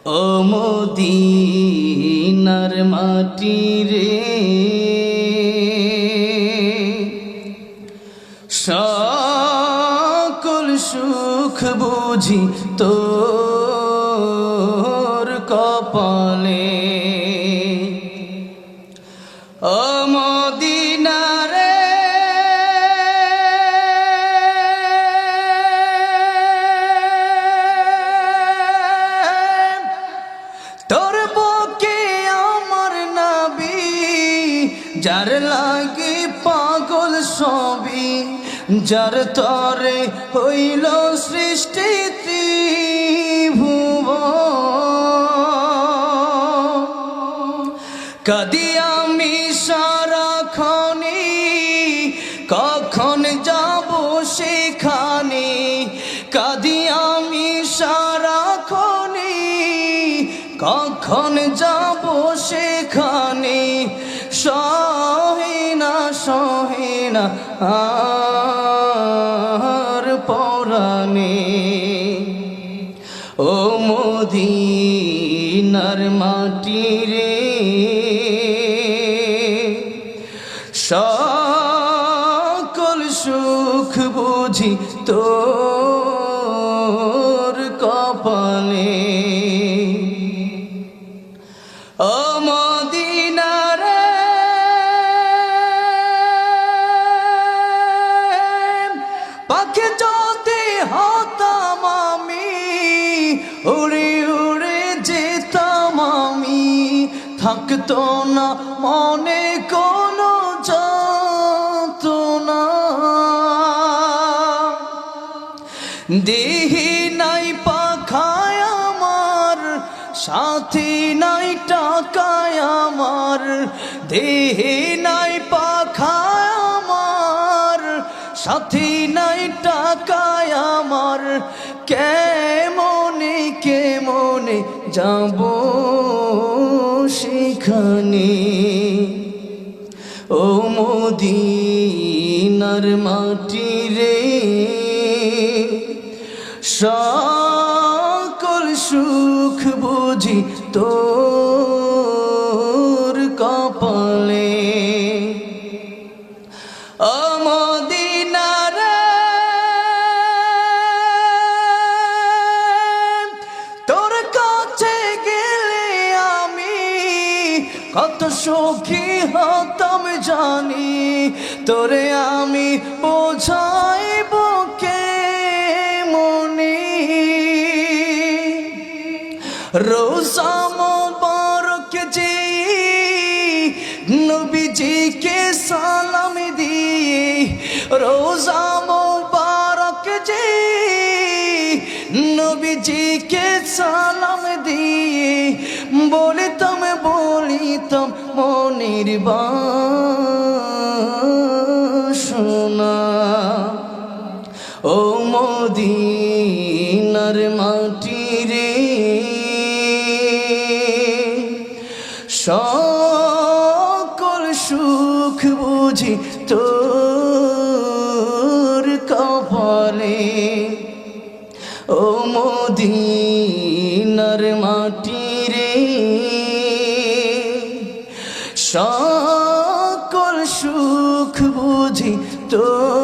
ও মদিনার মাটি রে, সকল সুখ বুঝি তোর কপালে। ও মদিনা রে, তোর বুকে আমার নবী, যার লাগি পাগল সবই, যার তরে হইল সৃষ্টি ত্রিভুবন। কাঁদি আমি সারাক্ষণে, কখন যাব সেখানে। কাঁদি আমি সারাক্ষণে, কখন যাব সেখানে। সহে না আর পরাণে। ও মদিনার মাটি রে, সকল সুখ বুঝি তোর কপালে। ও মদিনা রে, পাখি যদি হতাম আমি, উড়ে উড়ে যেতাম আমি। থাকতো না মনে কোনো যন্ত্রণা। দেহি নাই পাখায় আমার, সাথী নাই টাকায় আমার। দেহে নাই পাখায় আমার, সাথী নাই টাকায় আমার। কেমনে যাব সেখানে। ও মদিনার মাটি রে, সকল সুখ বুঝি তোর কপালে। ও মদিনা রে, তোর কাছে গেলে আমি কত সুখী হতাম জানি। তোরে আমি বোঝাইব রোজা মোবারক যে নবীজিকে সালাম দিয়ে। রোজা মোবারক যে নবীজিকে সালাম দিয়ে। বলিতাম মনের বাসনা। ও মদিনার মাটি রে, সকল সুখ বুঝি তোর কপালে। ও মদিনার মাটি রে, সকল সুখ বুঝি তোর